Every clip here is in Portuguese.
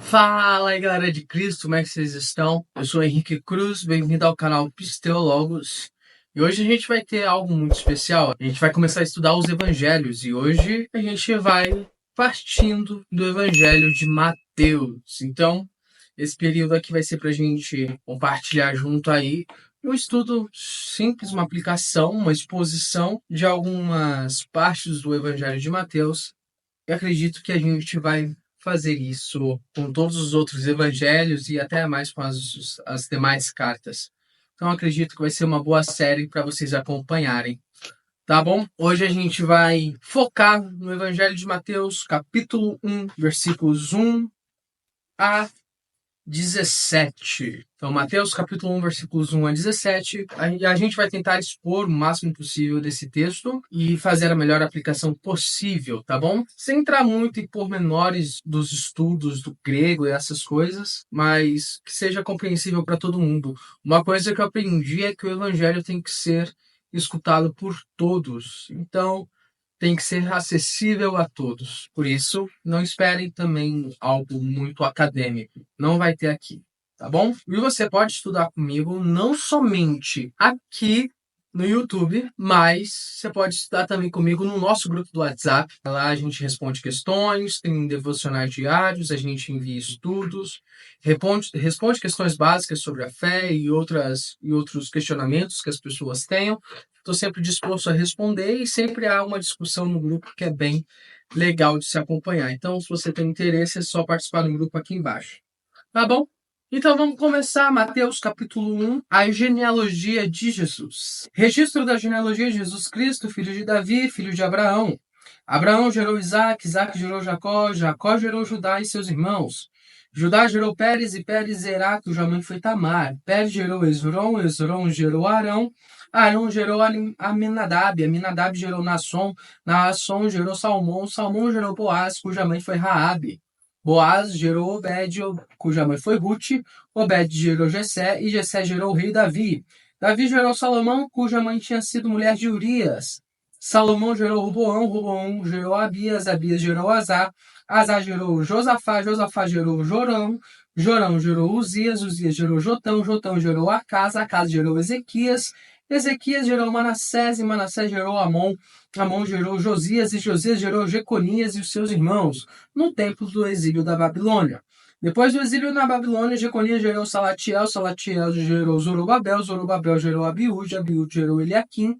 Fala aí, galera de Cristo, como é que vocês estão? Eu sou Henrique Cruz, bem-vindo ao canal Pisteologos. E hoje a gente vai ter algo muito especial. A gente vai começar a estudar os evangelhos e hoje a gente vai partindo do evangelho de Mateus. Então, esse período aqui vai ser para a gente compartilhar junto aí um estudo simples, uma aplicação, uma exposição de algumas partes do evangelho de Mateus. Eu acredito que a gente vai fazer isso com todos os outros evangelhos e até mais com as demais cartas. Então, acredito que vai ser uma boa série para vocês acompanharem. Tá bom? Hoje a gente vai focar no Evangelho de Mateus, capítulo 1, versículos 1 a 17. Então, Mateus capítulo 1, versículos 1 a 17. A gente vai tentar expor o máximo possível desse texto e fazer a melhor aplicação possível, tá bom? Sem entrar muito em pormenores dos estudos do grego e essas coisas, mas que seja compreensível para todo mundo. Uma coisa que eu aprendi é que o evangelho tem que ser escutado por todos. Então, tem que ser acessível a todos. Por isso, não esperem também algo muito acadêmico. Não vai ter aqui, tá bom? E você pode estudar comigo não somente aqui no YouTube, mas você pode estudar também comigo no nosso grupo do WhatsApp. Lá a gente responde questões, tem devocionais diários, a gente envia estudos, responde questões básicas sobre a fé e outros questionamentos que as pessoas tenham. Estou sempre disposto a responder e sempre há uma discussão no grupo que é bem legal de se acompanhar. Então, se você tem interesse, é só participar do grupo aqui embaixo. Tá bom? Então vamos começar, Mateus capítulo 1, a genealogia de Jesus. Registro da genealogia de Jesus Cristo, filho de Davi, filho de Abraão. Abraão gerou Isaac, Isaac gerou Jacó, Jacó gerou Judá e seus irmãos. Judá gerou Pérez e Pérez Zerá, cuja mãe foi Tamar. Pérez gerou Esrom, Esrom gerou Arão. Arão gerou Aminadab, Aminadab gerou Naasson, Naasson gerou Salmão, Salmão gerou Boaz, cuja mãe foi Raabe. Boaz gerou Obed, cuja mãe foi Ruth. Obed gerou Jessé, e Jessé gerou o rei Davi. Davi gerou Salomão, cuja mãe tinha sido mulher de Urias. Salomão gerou Roboão, Roboão gerou Abias, Abias gerou Azar. Azar gerou Josafá, Josafá gerou Jorão. Jorão gerou Uzias, Uzias gerou Jotão, Jotão gerou Acas, Acas gerou Ezequias. Ezequias gerou Manassés, e Manassés gerou Amon. Amon gerou Josias, e Josias gerou Jeconias e os seus irmãos, no tempo do exílio da Babilônia. Depois do exílio na Babilônia, Jeconias gerou Salatiel, Salatiel gerou Zorobabel, Zorobabel gerou Abiúde, Abiúde gerou Eliaquim.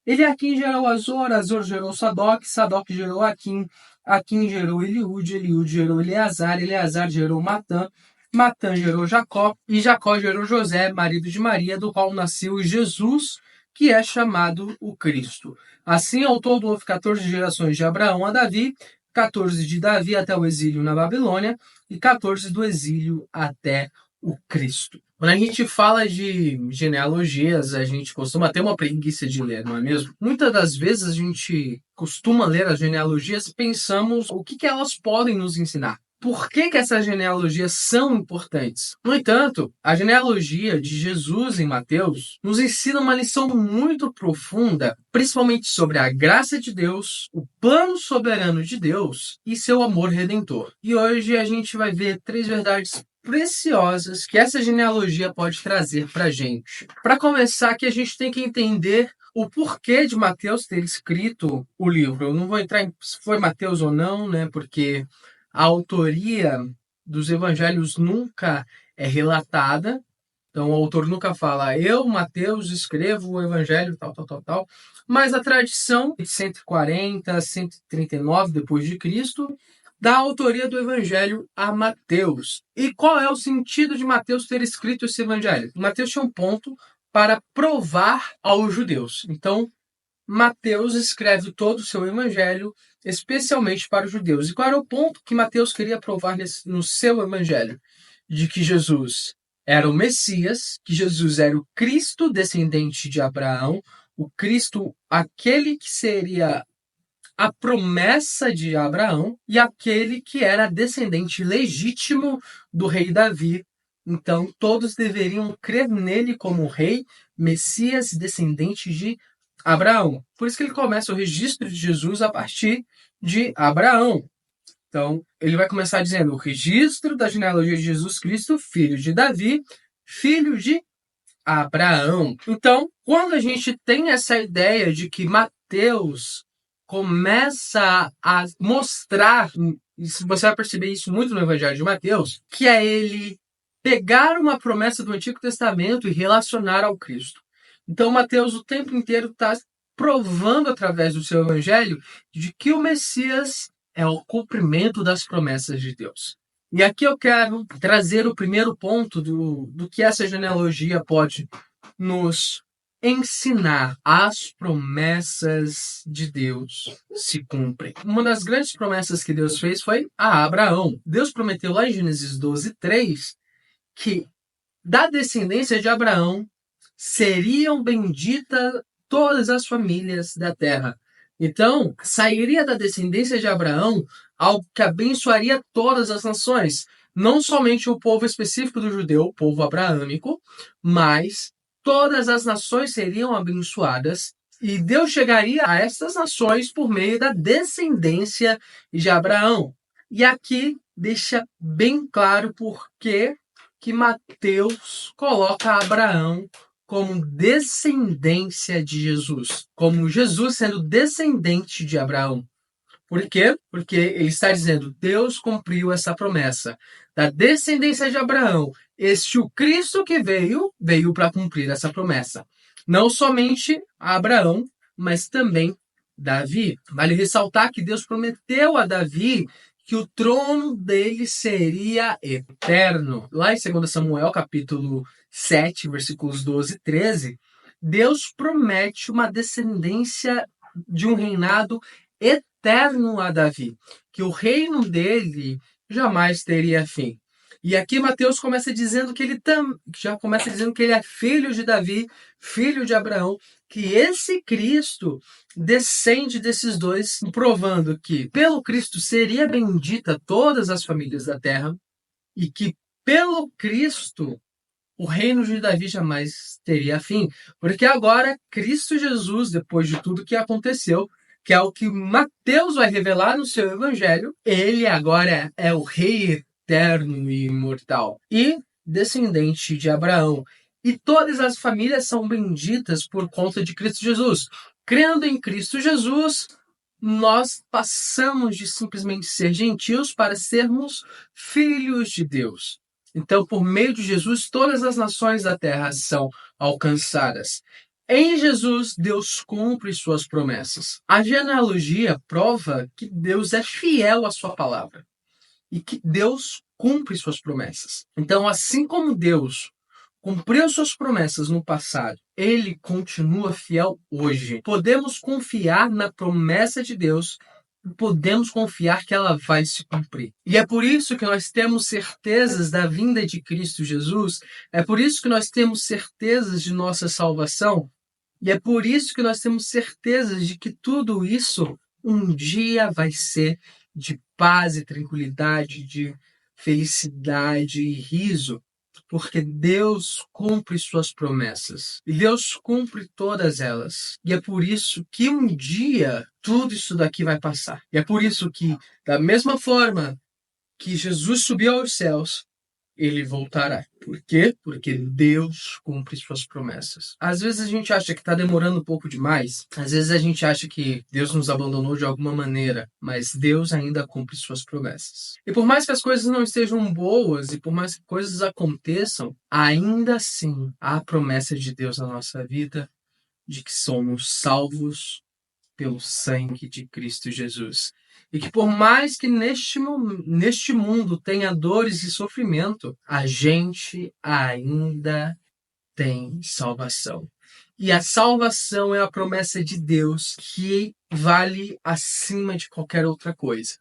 Eliaquim gerou Azor, Azor gerou Sadoc, Sadoc gerou Aquim, Aquim gerou Eliúde, Eliúde gerou Eleazar, Eleazar gerou Matã, Matã gerou Jacó, e Jacó gerou José, marido de Maria, do qual nasceu Jesus, que é chamado o Cristo. Assim, ao todo, houve 14 gerações de Abraão a Davi, 14 de Davi até o exílio na Babilônia, e 14 do exílio até o Cristo. Quando a gente fala de genealogias, a gente costuma ter uma preguiça de ler, não é mesmo? Muitas das vezes a gente costuma ler as genealogias e pensamos o que elas podem nos ensinar. Por que essas genealogias são importantes? No entanto, a genealogia de Jesus em Mateus nos ensina uma lição muito profunda, principalmente sobre a graça de Deus, o plano soberano de Deus e seu amor redentor. E hoje a gente vai ver 3 verdades preciosas que essa genealogia pode trazer para a gente. Para começar, que a gente tem que entender o porquê de Mateus ter escrito o livro. Eu não vou entrar em se foi Mateus ou não, né? Porque a autoria dos evangelhos nunca é relatada. Então, o autor nunca fala, eu, Mateus, escrevo o evangelho, tal. Mas a tradição de 140, 139 depois de Cristo dá a autoria do evangelho a Mateus. E qual é o sentido de Mateus ter escrito esse evangelho? Mateus tinha um ponto para provar aos judeus. Então, Mateus escreve todo o seu evangelho especialmente para os judeus. E qual era o ponto que Mateus queria provar no seu evangelho? De que Jesus era o Messias, que Jesus era o Cristo descendente de Abraão, o Cristo, aquele que seria a promessa de Abraão e aquele que era descendente legítimo do rei Davi. Então, todos deveriam crer nele como rei, Messias, descendente de Abraão. Por isso que ele começa o registro de Jesus a partir de Abraão. Então, ele vai começar dizendo o registro da genealogia de Jesus Cristo, filho de Davi, filho de Abraão. Então, quando a gente tem essa ideia de que Mateus começa a mostrar, e você vai perceber isso muito no Evangelho de Mateus, que é ele pegar uma promessa do Antigo Testamento e relacionar ao Cristo. Então, Mateus o tempo inteiro está provando através do seu Evangelho de que o Messias é o cumprimento das promessas de Deus. E aqui eu quero trazer o primeiro ponto do que essa genealogia pode nos ensinar. As promessas de Deus se cumprem. Uma das grandes promessas que Deus fez foi a Abraão. Deus prometeu lá em Gênesis 12:3 que da descendência de Abraão seriam benditas todas as famílias da terra. Então, sairia da descendência de Abraão algo que abençoaria todas as nações. Não somente o povo específico do judeu, o povo abraâmico, mas todas as nações seriam abençoadas e Deus chegaria a essas nações por meio da descendência de Abraão. E aqui deixa bem claro por que Mateus coloca Abraão como descendência de Jesus, como Jesus sendo descendente de Abraão. Por quê? Porque ele está dizendo, Deus cumpriu essa promessa. Da descendência de Abraão, o Cristo que veio para cumprir essa promessa. Não somente a Abraão, mas também Davi. Vale ressaltar que Deus prometeu a Davi que o trono dele seria eterno. Lá em 2 Samuel, capítulo 7, versículos 12 e 13, Deus promete uma descendência de um reinado eterno a Davi, que o reino dele jamais teria fim. E aqui Mateus começa dizendo que ele é filho de Davi, filho de Abraão, que esse Cristo descende desses dois, provando que pelo Cristo seria bendita todas as famílias da terra e que pelo Cristo o reino de Davi jamais teria fim. Porque agora Cristo Jesus, depois de tudo que aconteceu, que é o que Mateus vai revelar no seu evangelho, ele agora é o rei eterno e imortal e descendente de Abraão. E todas as famílias são benditas por conta de Cristo Jesus. Crendo em Cristo Jesus, nós passamos de simplesmente ser gentios para sermos filhos de Deus. Então, por meio de Jesus, todas as nações da terra são alcançadas. Em Jesus, Deus cumpre suas promessas. A genealogia prova que Deus é fiel à sua palavra e que Deus cumpre suas promessas. Então, assim como Deus cumpriu suas promessas no passado, ele continua fiel hoje. Podemos confiar na promessa de Deus, podemos confiar que ela vai se cumprir. E é por isso que nós temos certezas da vinda de Cristo Jesus, é por isso que nós temos certezas de nossa salvação, e é por isso que nós temos certezas de que tudo isso um dia vai ser de paz e tranquilidade, de felicidade e riso, porque Deus cumpre suas promessas. E Deus cumpre todas elas. E é por isso que um dia tudo isso daqui vai passar. E é por isso que, da mesma forma que Jesus subiu aos céus, ele voltará. Por quê? Porque Deus cumpre suas promessas. Às vezes a gente acha que está demorando um pouco demais. Às vezes a gente acha que Deus nos abandonou de alguma maneira. Mas Deus ainda cumpre suas promessas. E por mais que as coisas não estejam boas e por mais que coisas aconteçam, ainda assim há a promessa de Deus na nossa vida de que somos salvos pelo sangue de Cristo Jesus. E que por mais que neste mundo tenha dores e sofrimento, a gente ainda tem salvação. E a salvação é a promessa de Deus que vale acima de qualquer outra coisa.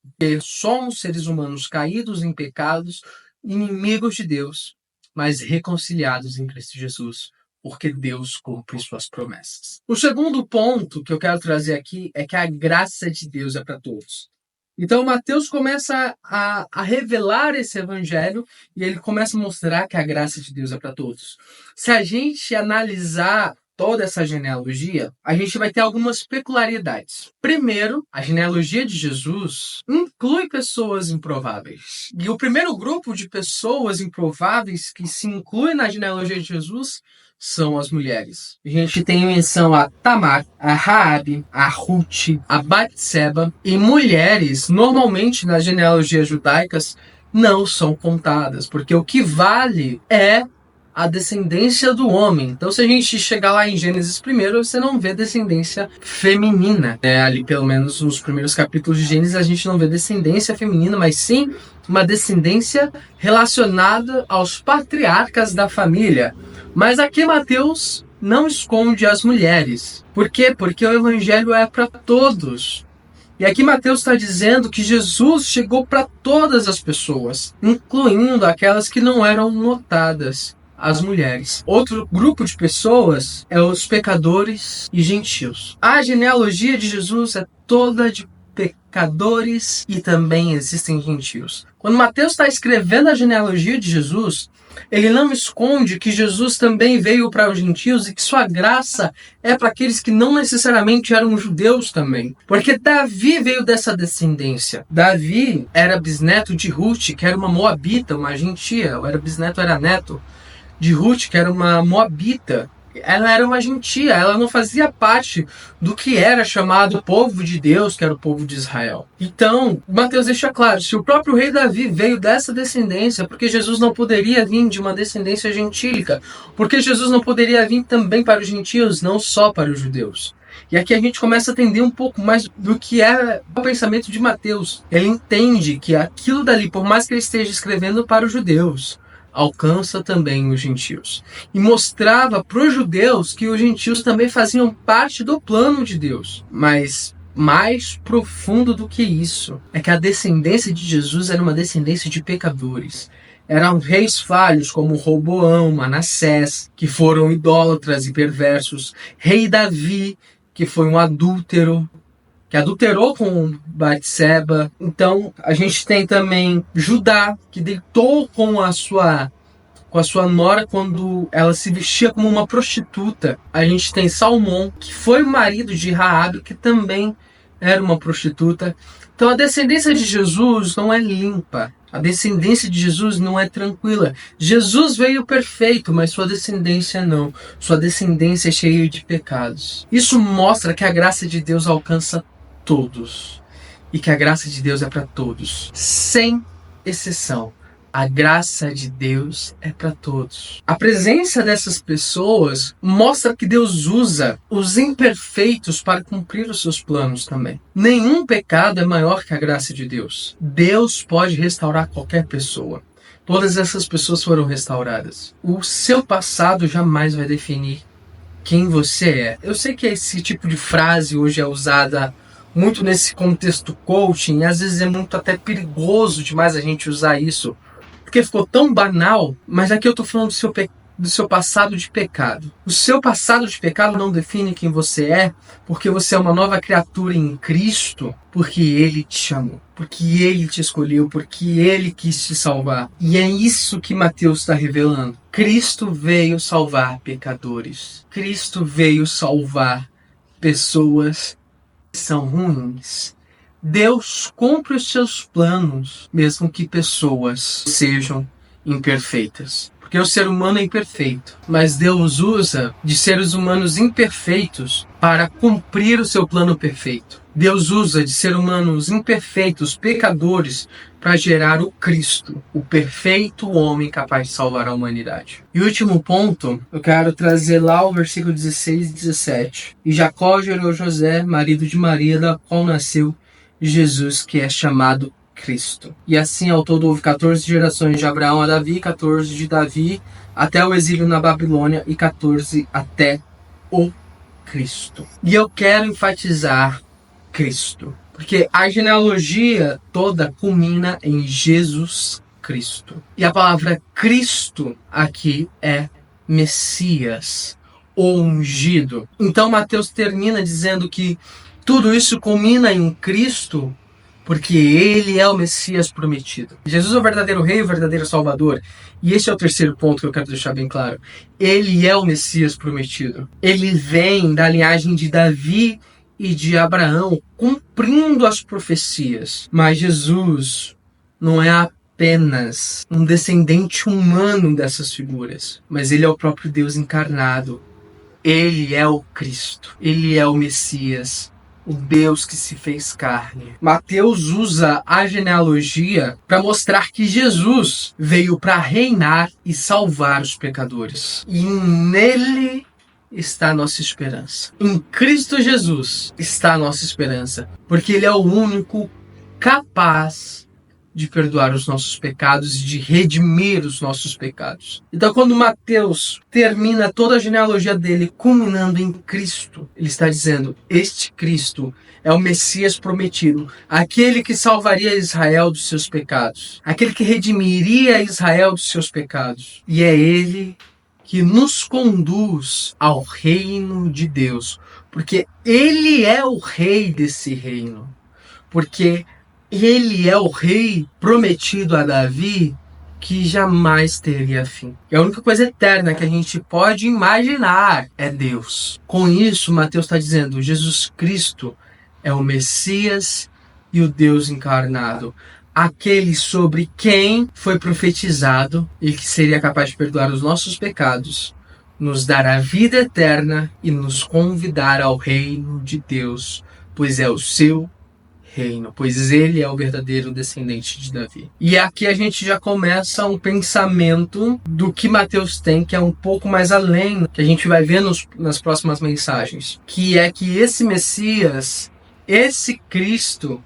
Porque somos seres humanos caídos em pecados, inimigos de Deus, mas reconciliados em Cristo Jesus, porque Deus cumpre suas promessas. O segundo ponto que eu quero trazer aqui é que a graça de Deus é para todos. Então, Mateus começa a revelar esse evangelho e ele começa a mostrar que a graça de Deus é para todos. Se a gente analisar toda essa genealogia, a gente vai ter algumas peculiaridades. Primeiro, a genealogia de Jesus inclui pessoas improváveis. E o primeiro grupo de pessoas improváveis que se inclui na genealogia de Jesus são as mulheres. A gente tem menção a Tamar, a Raabe, a Ruth, a Batseba, e mulheres, normalmente nas genealogias judaicas, não são contadas, porque o que vale é a descendência do homem. Então, se a gente chegar lá em Gênesis primeiro, você não vê descendência feminina. Ali, pelo menos nos primeiros capítulos de Gênesis, a gente não vê descendência feminina, mas sim uma descendência relacionada aos patriarcas da família. Mas aqui Mateus não esconde as mulheres. Por quê? Porque o evangelho é para todos. E aqui Mateus está dizendo que Jesus chegou para todas as pessoas, incluindo aquelas que não eram notadas, as mulheres. Outro grupo de pessoas é os pecadores e gentios. A genealogia de Jesus é toda de pecadores e também existem gentios. Quando Mateus está escrevendo a genealogia de Jesus, ele não esconde que Jesus também veio para os gentios e que sua graça é para aqueles que não necessariamente eram judeus também. Porque Davi veio dessa descendência. Davi era bisneto de Ruth, que era uma moabita, uma gentia. Era neto de Ruth, que era uma moabita. Ela era uma gentia, ela não fazia parte do que era chamado povo de Deus, que era o povo de Israel. Então, Mateus deixa claro, se o próprio rei Davi veio dessa descendência, porque Jesus não poderia vir de uma descendência gentílica? Porque Jesus não poderia vir também para os gentios, não só para os judeus? E aqui a gente começa a entender um pouco mais do que é o pensamento de Mateus. Ele entende que aquilo dali, por mais que ele esteja escrevendo para os judeus, alcança também os gentios. E mostrava para os judeus que os gentios também faziam parte do plano de Deus. Mas mais profundo do que isso é que a descendência de Jesus era uma descendência de pecadores. Eram reis falhos como Roboão, Manassés, que foram idólatras e perversos. Rei Davi, que foi um adúltero, que adulterou com Batseba. Então, a gente tem também Judá, que deitou com a sua nora quando ela se vestia como uma prostituta. A gente tem Salmão, que foi o marido de Raabe, que também era uma prostituta. Então, a descendência de Jesus não é limpa. A descendência de Jesus não é tranquila. Jesus veio perfeito, mas sua descendência não. Sua descendência é cheia de pecados. Isso mostra que a graça de Deus alcança todos. E que a graça de Deus é para todos, sem exceção. A graça de Deus é para todos. A presença dessas pessoas mostra que Deus usa os imperfeitos para cumprir os seus planos também. Nenhum pecado é maior que a graça de Deus. Deus pode restaurar qualquer pessoa. Todas essas pessoas foram restauradas. O seu passado jamais vai definir quem você é. Eu sei que esse tipo de frase hoje é usada muito nesse contexto coaching, e às vezes é muito até perigoso demais a gente usar isso, porque ficou tão banal, mas aqui eu estou falando do seu passado de pecado. O seu passado de pecado não define quem você é, porque você é uma nova criatura em Cristo, porque Ele te chamou, porque Ele te escolheu, porque Ele quis te salvar. E é isso que Mateus está revelando. Cristo veio salvar pecadores. Cristo veio salvar pessoas que são ruins. Deus cumpre os seus planos, mesmo que pessoas sejam imperfeitas. Porque o ser humano é imperfeito, mas Deus usa de seres humanos imperfeitos para cumprir o seu plano perfeito. Deus usa de seres humanos imperfeitos, pecadores, para gerar o Cristo, o perfeito homem capaz de salvar a humanidade. E o último ponto, eu quero trazer lá o versículo 16 e 17. E Jacó gerou José, marido de Maria, da qual nasceu Jesus, que é chamado Cristo. E assim ao todo houve 14 gerações de Abraão a Davi, 14 de Davi até o exílio na Babilônia e 14 até o Cristo. E eu quero enfatizar Cristo, porque a genealogia toda culmina em Jesus Cristo. E a palavra Cristo aqui é Messias, ou ungido. Então Mateus termina dizendo que tudo isso culmina em Cristo, porque ele é o Messias prometido. Jesus é o verdadeiro rei, o verdadeiro salvador. E esse é o terceiro ponto que eu quero deixar bem claro. Ele é o Messias prometido. Ele vem da linhagem de Davi e de Abraão, cumprindo as profecias. Mas Jesus não é apenas um descendente humano dessas figuras, mas ele é o próprio Deus encarnado. Ele é o Cristo. Ele é o Messias, o Deus que se fez carne. Mateus usa a genealogia para mostrar que Jesus veio para reinar e salvar os pecadores. E nele está a nossa esperança. Em Cristo Jesus está a nossa esperança, porque ele é o único capaz de perdoar os nossos pecados e de redimir os nossos pecados. Então, quando Mateus termina toda a genealogia dele culminando em Cristo, ele está dizendo: este Cristo é o Messias prometido, aquele que salvaria Israel dos seus pecados, aquele que redimiria Israel dos seus pecados. E é ele que nos conduz ao reino de Deus, porque ele é o rei desse reino, porque ele é o rei prometido a Davi que jamais teria fim. E a única coisa eterna que a gente pode imaginar é Deus. Com isso, Mateus está dizendo: Jesus Cristo é o Messias e o Deus encarnado. Aquele sobre quem foi profetizado e que seria capaz de perdoar os nossos pecados, nos dar a vida eterna e nos convidar ao reino de Deus, pois é o seu reino, pois ele é o verdadeiro descendente de Davi. E aqui a gente já começa um pensamento do que Mateus tem, que é um pouco mais além, que a gente vai ver nas próximas mensagens, que é que esse Messias, esse Cristo,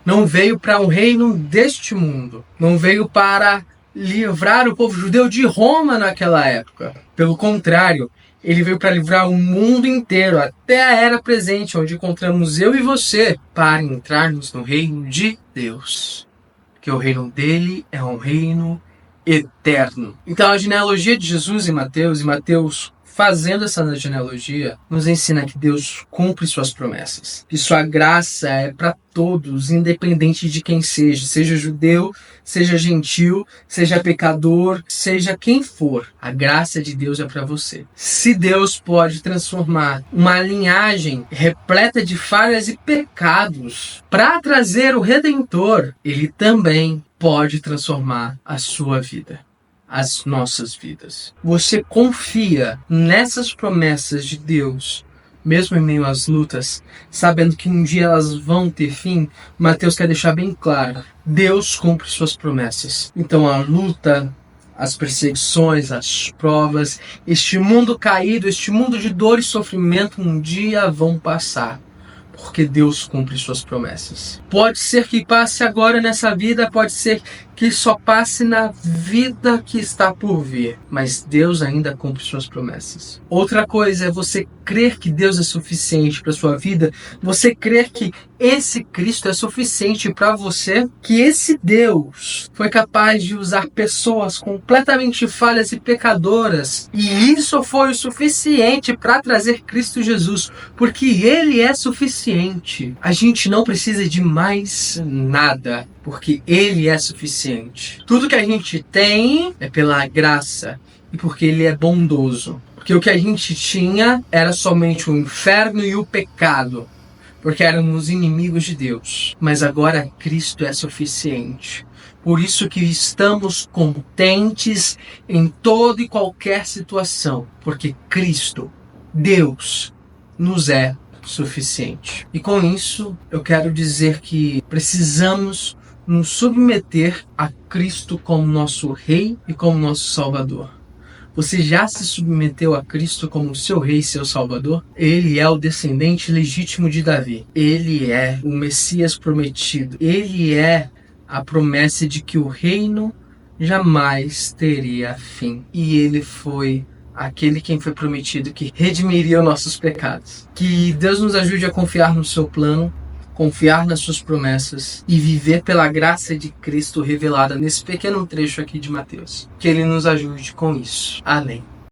não veio para um reino deste mundo, não veio para livrar o povo judeu de Roma naquela época. Pelo contrário, ele veio para livrar o mundo inteiro, até a era presente, onde encontramos eu e você, para entrarmos no reino de Deus. Porque o reino dele é um reino eterno. Então a genealogia de Jesus e Mateus fazendo essa genealogia, nos ensina que Deus cumpre suas promessas. Que sua graça é para todos, independente de quem seja judeu, seja gentil, seja pecador, seja quem for. A graça de Deus é para você. Se Deus pode transformar uma linhagem repleta de falhas e pecados para trazer o Redentor, ele também pode transformar a sua vida, as nossas vidas. Você confia nessas promessas de Deus, mesmo em meio às lutas, sabendo que um dia elas vão ter fim? Mateus quer deixar bem claro: Deus cumpre suas promessas. Então a luta, as perseguições, as provas, este mundo caído, este mundo de dor e sofrimento um dia vão passar, porque Deus cumpre suas promessas. Pode ser que passe agora nessa vida, pode ser que só passe na vida que está por vir, mas Deus ainda cumpre suas promessas. Outra coisa é você crer que Deus é suficiente para sua vida, você crer que esse Cristo é suficiente para você, que esse Deus foi capaz de usar pessoas completamente falhas e pecadoras, e isso foi o suficiente para trazer Cristo Jesus, porque ele é suficiente. A gente não precisa de mais nada, porque ele é suficiente. Tudo que a gente tem é pela graça e porque ele é bondoso. Porque o que a gente tinha era somente o inferno e o pecado, porque éramos inimigos de Deus. Mas agora Cristo é suficiente. Por isso que estamos contentes em toda e qualquer situação, porque Cristo, Deus, nos é suficiente. E com isso eu quero dizer que precisamos nos submeter a Cristo como nosso Rei e como nosso Salvador. Você já se submeteu a Cristo como seu Rei e seu Salvador? Ele é o descendente legítimo de Davi. Ele é o Messias prometido. Ele é a promessa de que o reino jamais teria fim. E ele foi aquele quem foi prometido que redimiria os nossos pecados. Que Deus nos ajude a confiar no seu plano, confiar nas suas promessas e viver pela graça de Cristo revelada nesse pequeno trecho aqui de Mateus. Que ele nos ajude com isso. Amém.